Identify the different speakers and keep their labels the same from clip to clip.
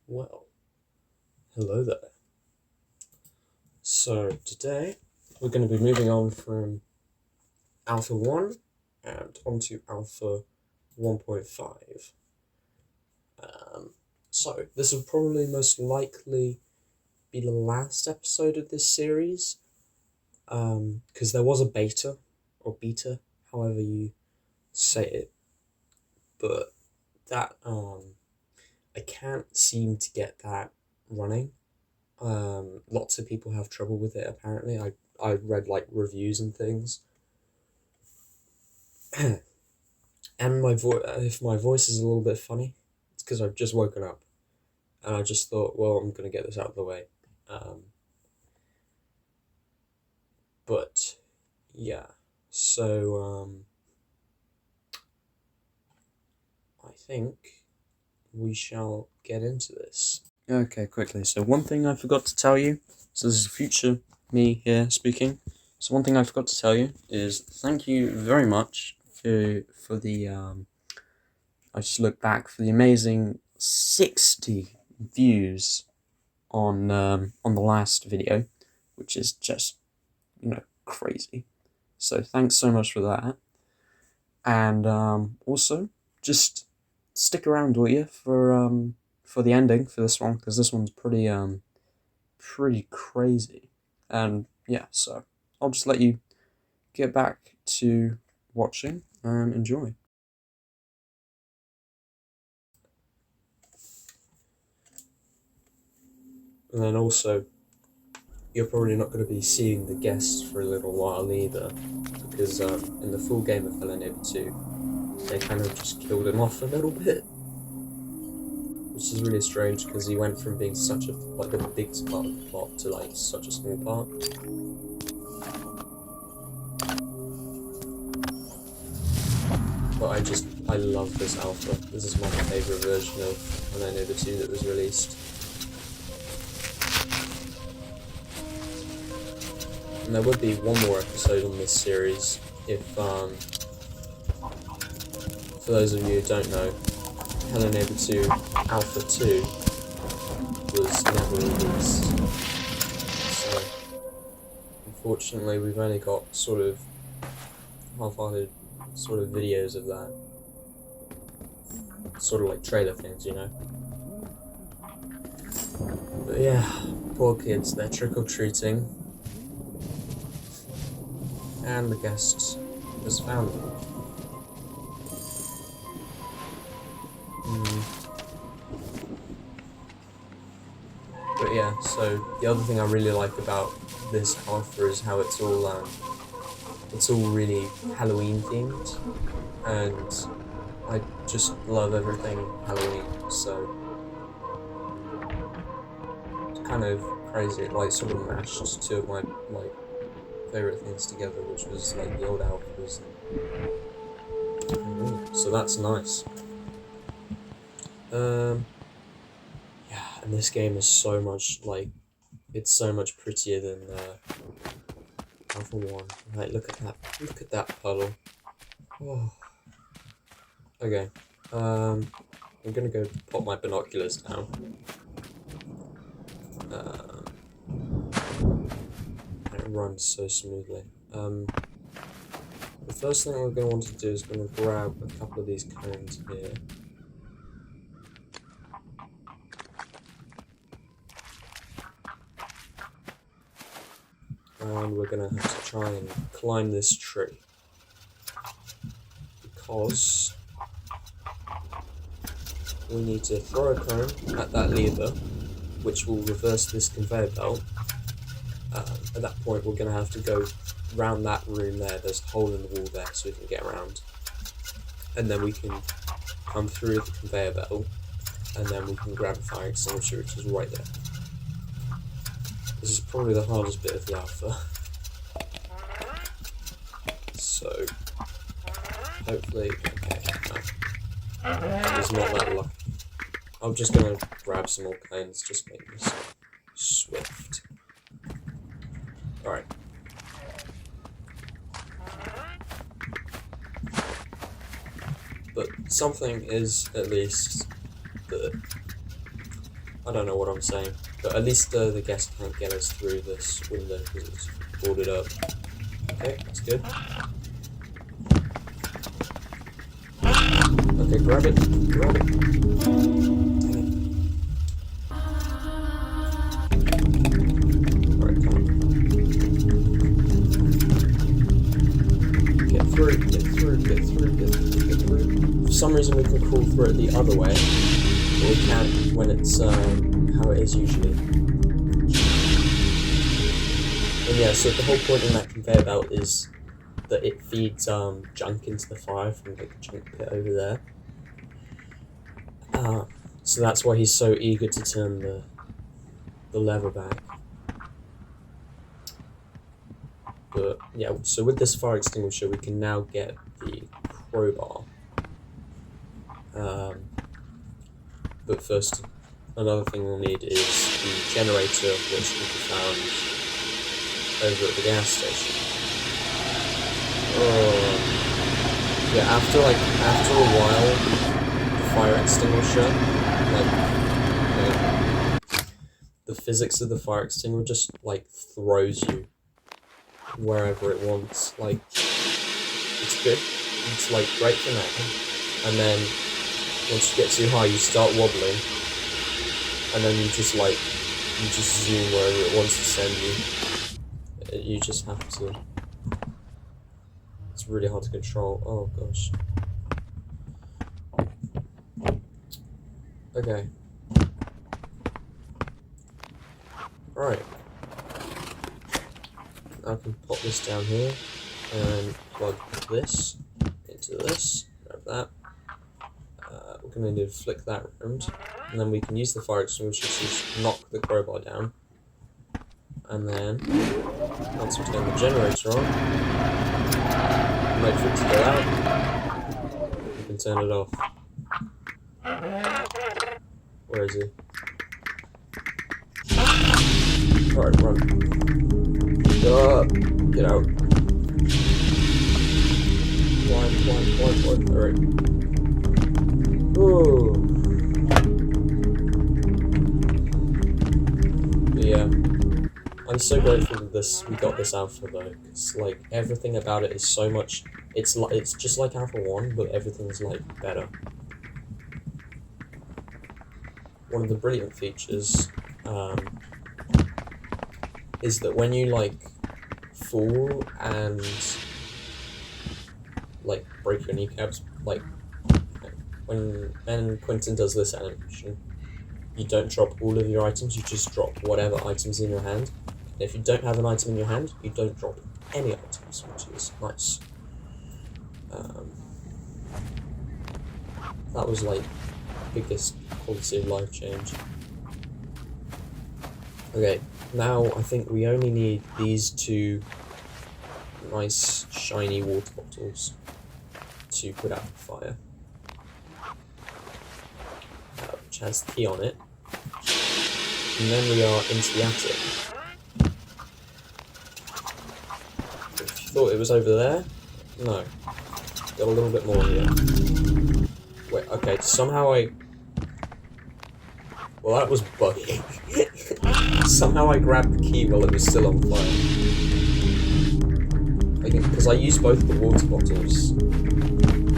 Speaker 1: Well, hello there. So today we're going to be moving on from Alpha 1 and onto Alpha 1.5. So this will probably most likely be the last episode of this series, because there was a beta, or beta, however you say it, but that, I can't seem to get that running. Lots of people have trouble with it apparently. I read like reviews and things. And if my voice is a little bit funny, it's because I've just woken up. And I just thought, well, I'm gonna get this out of the way. But yeah, so I think we shall get into this. Okay, quickly. So one thing I forgot to tell you. So this is future me here speaking. So one thing I forgot to tell you is thank you very much for the I just looked back for the amazing 60 views on the last video, which is just crazy. So thanks so much for that. And also just stick around, will you, for the ending for this one, because this one's pretty crazy. And yeah, so I'll just let you get back to watching and enjoy. And then also, you're probably not going to be seeing the guests for a little while either, because in the full game of Hello Neighbor 2, they kind of just killed him off a little bit, which is really strange because he went from being such a big part of the plot to like such a small part. But I love this alpha. This is my favourite version of Hello Neighbor 2 that was released. And there would be one more episode on this series if, for those of you who don't know, Hello Neighbor 2 Alpha 2 was never released. So, unfortunately, we've only got sort of half-hearted sort of videos of that. Sort of like trailer things, you know? But yeah, poor kids, they're trick-or-treating. And the guests just found them. But yeah, so the other thing I really like about this alpha is how it's all really Halloween themed, and I just love everything Halloween. So it's kind of crazy. It like sort of mashed two of my favorite things together, which was like the old alphas. So that's nice. Yeah, and this game is so much it's so much prettier than Alpha 1. Like, look at that puddle. Oh. Okay, I'm gonna go pop my binoculars down. It runs so smoothly. The first thing we're gonna want to do is gonna grab a couple of these cones here. And we're gonna have to try and climb this tree, because we need to throw a cone at that lever, which will reverse this conveyor belt. At that point, we're gonna have to go round that room there. There's a hole in the wall there, so we can get around, and then we can come through the conveyor belt, and then we can grab a fire extinguisher, which is right there. This is probably the hardest bit of the alpha. So, hopefully, okay, no. It's not that lucky. I'm just gonna grab some more cones, just make this swift. Alright. But something is, at least, that I don't know what I'm saying, but at least the guest can't get us through this window because it's boarded up. Okay, that's good. Okay, grab it. Grab it. Dang it. Alright, come on. Get through, get through, get through, get through, get through. For some reason we can crawl through it the other way, but we can't when it's how it is usually. And yeah, so the whole point in that conveyor belt is that it feeds junk into the fire from the junk pit over there. So that's why he's so eager to turn the lever back. But yeah, so with this fire extinguisher we can now get the crowbar. But first, another thing we'll need is the generator, which can be found over at the gas station. Yeah, after a while, the fire extinguisher, the physics of the fire extinguisher just throws you wherever it wants. It's good. It's great for now. And then once you get too high, you start wobbling, and then you just zoom wherever it wants to send you. You just have to. It's really hard to control. Oh gosh. Okay. Right. I can pop this down here and plug this into this. Grab that. We're going to flick that around, and then we can use the fire extinguisher to just knock the crowbar down. And then, once we turn the generator on, wait for it to go out, we can turn it off. Where is he? Alright, run. Get out. Blind. Alright. Ooh. But yeah. I'm so grateful that we got this alpha though, because everything about it is so much. It's just like Alpha 1, but everything's better. One of the brilliant features is that when you fall and break your kneecaps, when Quentin does this animation, you don't drop all of your items, you just drop whatever items in your hand. And if you don't have an item in your hand, you don't drop any items, which is nice. That was biggest quality of life change. Okay, now I think we only need these two nice shiny water bottles to put out the fire, which has the key on it, and then we are into the attic. If you thought it was over there, no, got a little bit more here. Wait, okay, somehow well, that was buggy. Somehow I grabbed the key while it was still on fire. Because I used both the water bottles,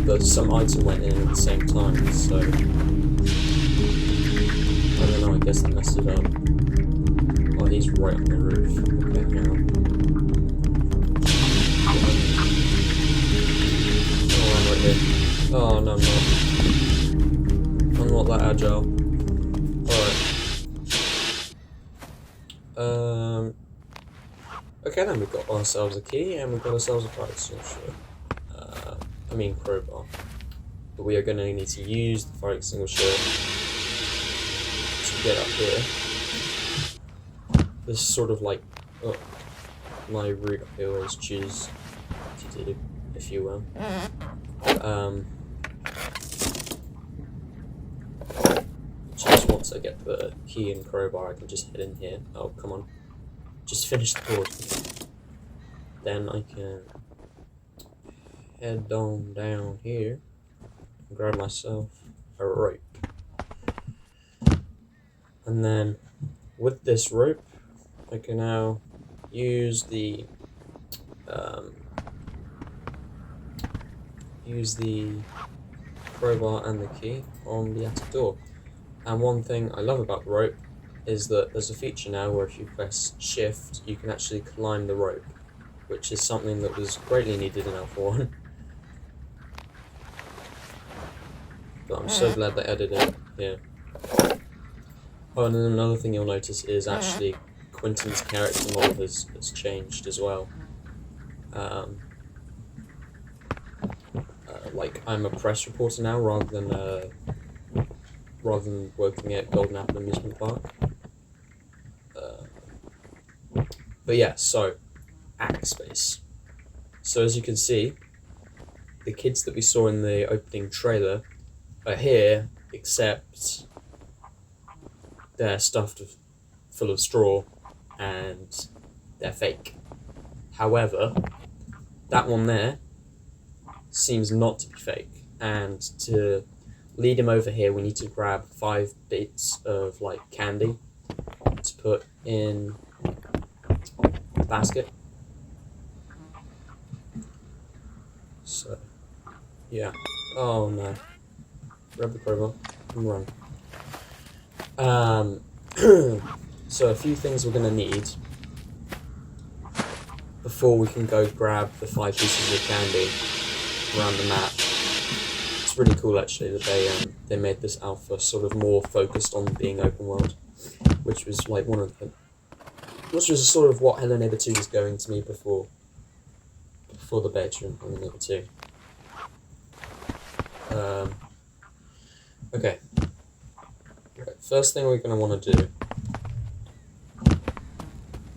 Speaker 1: but some item went in at the same time, so I don't know, I guess that messed it up. Oh, he's right on the roof. Okay, now. Oh, I'm right here. Oh, no, I'm not that agile. Alright. Okay, then we've got ourselves a key and we've got ourselves a fire extinguisher. Crowbar. But we are going to need to use the fire extinguisher to get up here. This is sort of my route I always choose to do, if you will. Just once I get the key and crowbar, I can just head in here. Oh, come on. Just finish the board. Then I can head on down here and grab myself a rope. And then with this rope, I can now use the crowbar and the key on the attic door. And one thing I love about the rope is that there's a feature now where if you press shift, you can actually climb the rope, which is something that was greatly needed in Alpha 1. But I'm so glad they added it here. Oh, and then another thing you'll notice is actually Quentin's character model has changed as well. Like, I'm a press reporter now rather than working at Golden Apple Amusement Park. But yeah, so attic space. So as you can see, the kids that we saw in the opening trailer are here, except they're stuffed full of straw and they're fake. However, that one there seems not to be fake, and to lead him over here we need to grab 5 bits of like candy to put in the basket. So yeah. Oh no. Grab the crowbar and run. So a few things we're gonna need before we can go grab the 5 pieces of candy around the map. It's really cool actually that they made this alpha sort of more focused on being open world, which was like which was sort of what Hello Neighbor 2 was going to me before the beta in Hello Neighbor 2. Okay. Right, first thing we're going to want to do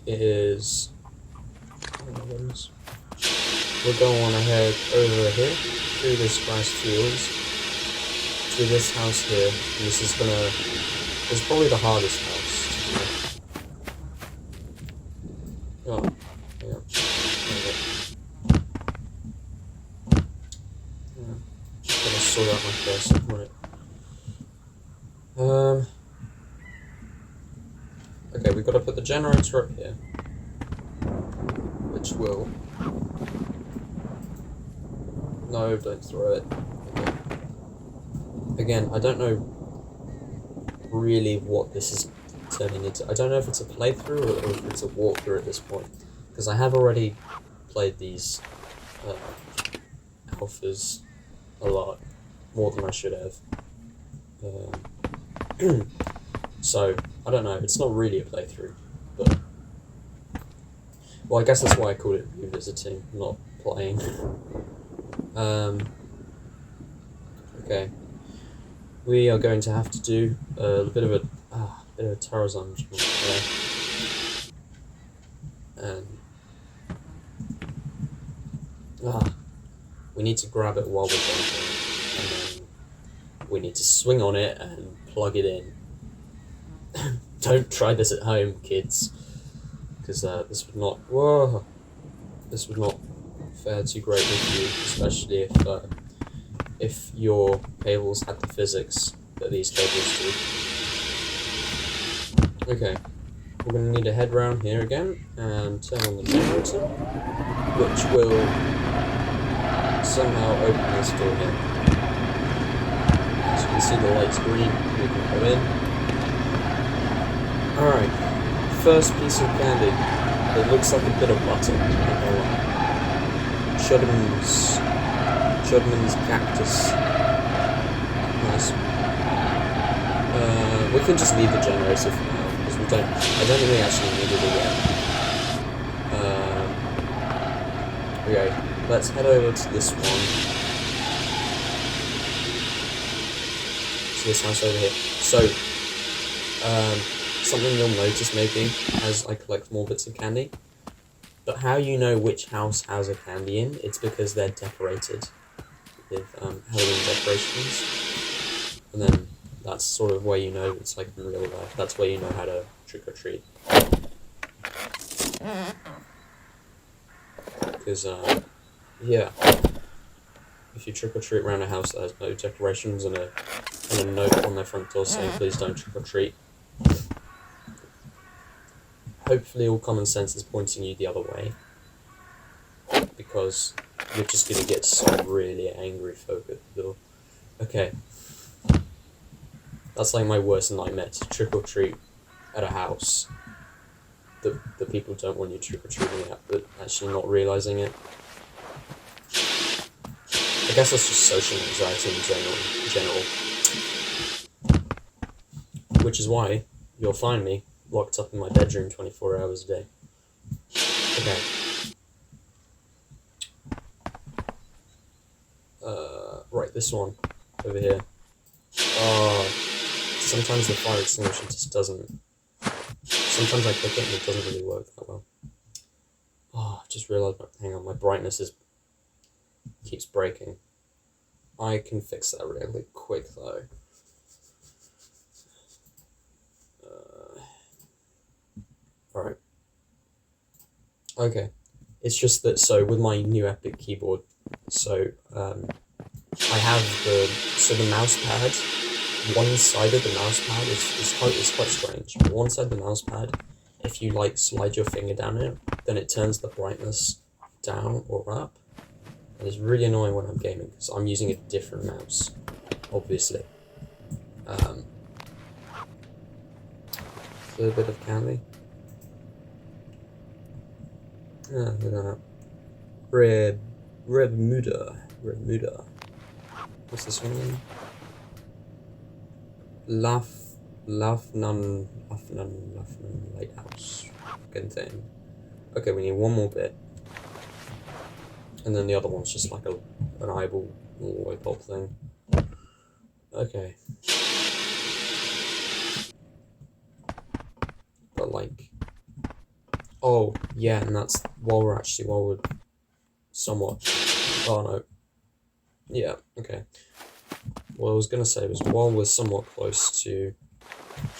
Speaker 1: is we're going to want to head over here through this grass fields to this house here, and this is probably the hardest house to do. Oh, yeah. Just gotta sort out my cursor. Right. Okay, we've got to put the generator up here, which will... No, don't throw it. Okay. Again, I don't know really what this is turning into. I don't know if it's a playthrough or if it's a walkthrough at this point, because I have already played these alphas a lot, more than I should have. So, I don't know, it's not really a playthrough, but... Well, I guess that's why I called it revisiting, not playing. Okay. We are going to have to do a bit of a Tarzan jump there. And... we need to grab it while we're jumping, and then we need to swing on it and plug it in. Don't try this at home, kids, because this would not fare too great with you, especially if your cables had the physics that these cables do. Okay, we're going to need to head round here again and turn on the generator, which will somehow open this door here. As you can see, the light's green, we can go in. Alright, first piece of candy. It looks like a bit of butter. Chudman's cactus. Nice. We can just leave the generator for now, because I don't think we actually needed it yet. Okay, let's head over to this one. To this house over here. So, something you'll notice maybe as I collect more bits of candy. But how you know which house has a candy in, it's because they're decorated with Halloween decorations. And then that's sort of where you know it's like in real life. That's where you know how to trick or treat. Because, yeah. If you trick or treat around a house that has no decorations and a note on their front door saying please don't trick or treat, Hopefully all common sense is pointing you the other way, because you're just gonna get some really angry folk at the door. Okay. That's like my worst nightmare, to trick or treat at a house that people don't want you trick or treating at, but actually not realising it. I guess that's just social anxiety in general. Which is why you'll find me locked up in my bedroom 24 hours a day. Okay. Right, this one over here. Sometimes the fire extinguisher just doesn't. Sometimes I click it and it doesn't really work that well. I just realised, hang on, my brightness keeps breaking. I can fix that really quick though. Alright. Okay. It's just that, so with my new Epic keyboard, so I have the mouse pad, one side of the mouse pad is quite strange. One side of the mouse pad, if you like slide your finger down it, then it turns the brightness down or up. And it's really annoying when I'm gaming, because I'm using a different mouse, obviously. A little bit of candy. Look at that. Remuda. What's this one again? Lafnan Lighthouse. Good thing. Okay, we need one more bit. And then the other one's just like an eyeball light bulb thing. Okay. But like... Oh, yeah, and that's while we're somewhat... Oh, no. Yeah, okay. What I was going to say was, while we're somewhat close to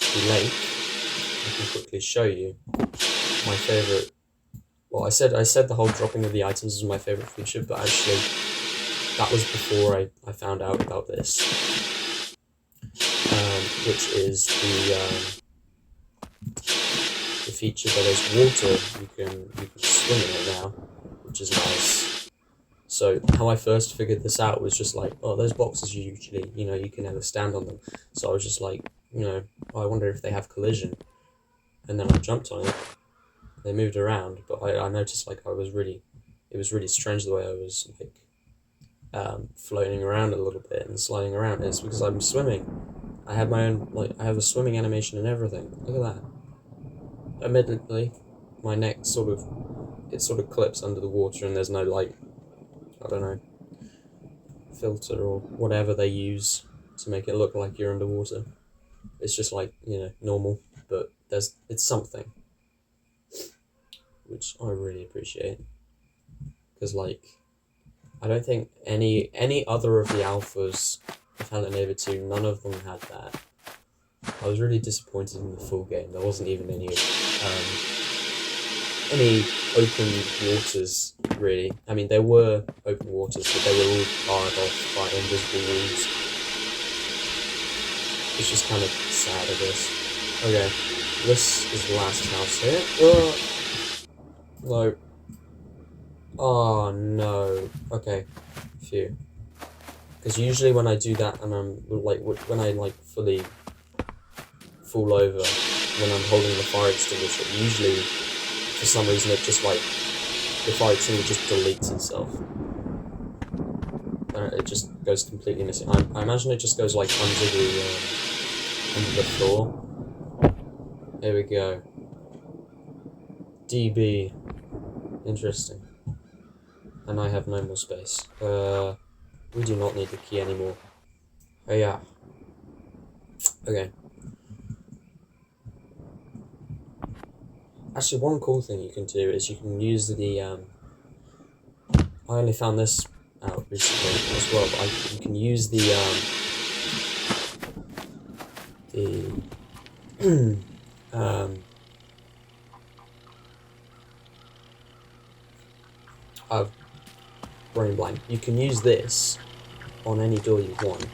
Speaker 1: the lake, I can quickly show you my favourite... Well, I said the whole dropping of the items was my favourite feature, but actually, that was before I found out about this. Which is the feature that there's water, you can swim in it now, which is nice. So how I first figured this out was just like, oh, those boxes usually, you can never stand on them. So I was just like, oh, I wonder if they have collision. And then I jumped on it. They moved around, but I noticed like it was really strange the way I was like floating around a little bit and sliding around. And it's because I'm swimming. I have my own, I have a swimming animation and everything. Look at that. Admittedly, my neck sort of clips under the water, and there's no like, I don't know, filter or whatever they use to make it look like you're underwater. It's just like, normal, but it's something, which I really appreciate, because like, I don't think any other of the alphas of Hello Neighbor 2, none of them had that. I was really disappointed in the full game. There wasn't even any open waters, really. I mean, there were open waters, but they were all barred off by invisible walls. It's just kind of sad, I guess. Okay, this is the last house here. No. Oh, no. Okay, phew. Because usually when I do that, and I'm like, when I like fully fall over when I'm holding the fire extinguisher, usually for some reason it just like, the fire extinguisher just deletes itself. It just goes completely missing. I imagine it just goes like under the floor. There we go. DB. Interesting. And I have no more space. We do not need the key anymore. Oh yeah. Okay. Actually, one cool thing you can do is you can use the, I only found this out recently as well, but you can use brain blank. You can use this on any door you want,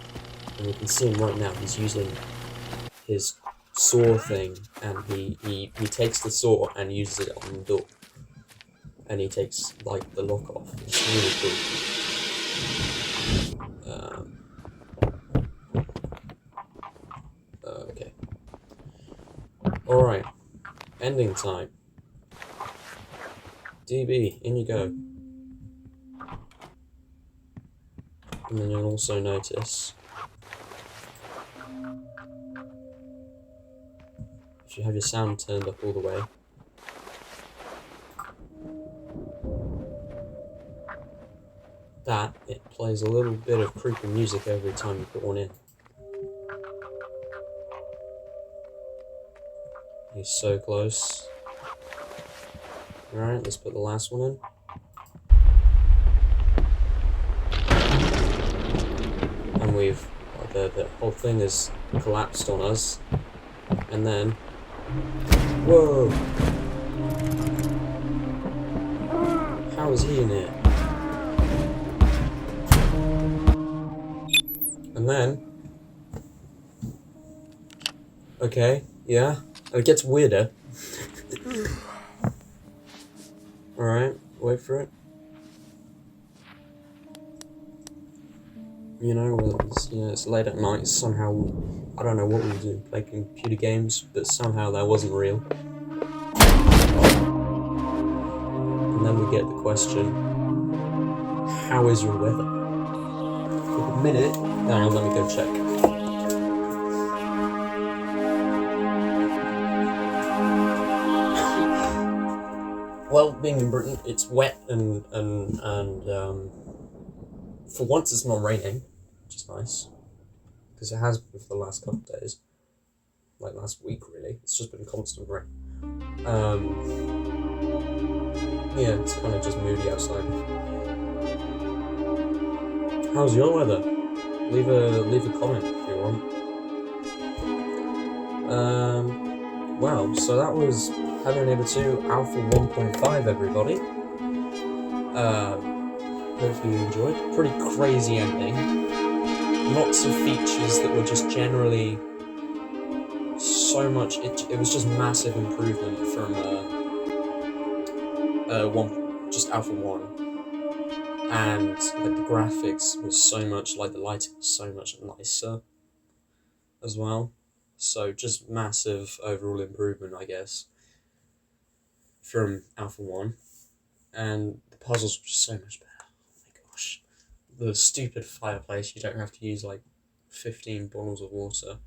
Speaker 1: and you can see him right now. He's using his saw thing, and he takes the saw and uses it on the door, and he takes like the lock off. It's really cool. Okay. All right. Ending time. DB, in you go. And then you'll also notice, if you have your sound turned up all the way, that it plays a little bit of creepy music every time you put one in. He's so close. Alright, let's put the last one in. And we've, the whole thing has collapsed on us. And then, whoa! How is he in here? And then, okay, yeah, it gets weirder. Alright, wait for it. You know, it's late at night, somehow, I don't know what we were doing, playing computer games, but somehow that wasn't real. And then we get the question, how is your weather? For a minute, hang on, let me go check. Well, being in Britain, it's wet and for once it's not raining, which is nice, because it has been for the last couple of days, like last week really. It's just been constant rain. Yeah, it's kind of just moody outside. How's your weather? Leave a comment if you want. Well, so that was Hello Neighbor 2 Alpha 1.5, everybody. Hopefully you enjoyed. Pretty crazy ending. Lots of features that were just generally so much. It was just massive improvement from just Alpha 1, and like the graphics was so much, like the lighting was so much nicer as well. So just massive overall improvement, I guess, from Alpha 1, and the puzzles were just so much better. The stupid fireplace, you don't have to use like 15 bottles of water.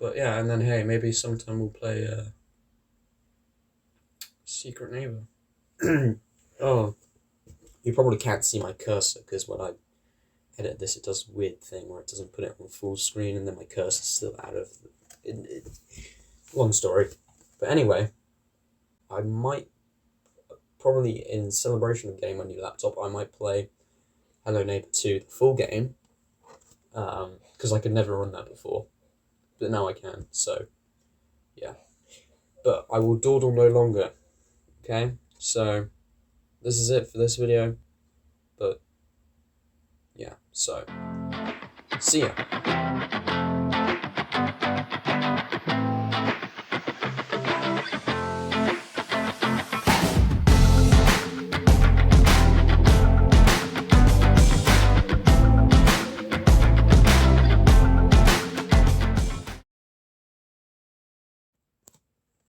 Speaker 1: But yeah, and then hey, maybe sometime we'll play Secret Neighbor. Oh, you probably can't see my cursor because when I edit this, it does a weird thing where it doesn't put it on full screen and then my cursor's still out of it. Long story. But anyway, I might, probably in celebration of getting my new laptop, I might play Hello Neighbor 2, the full game, because I could never run that before, but now I can, so, yeah. But I will dawdle no longer, okay? So, this is it for this video, but, yeah, so, see ya.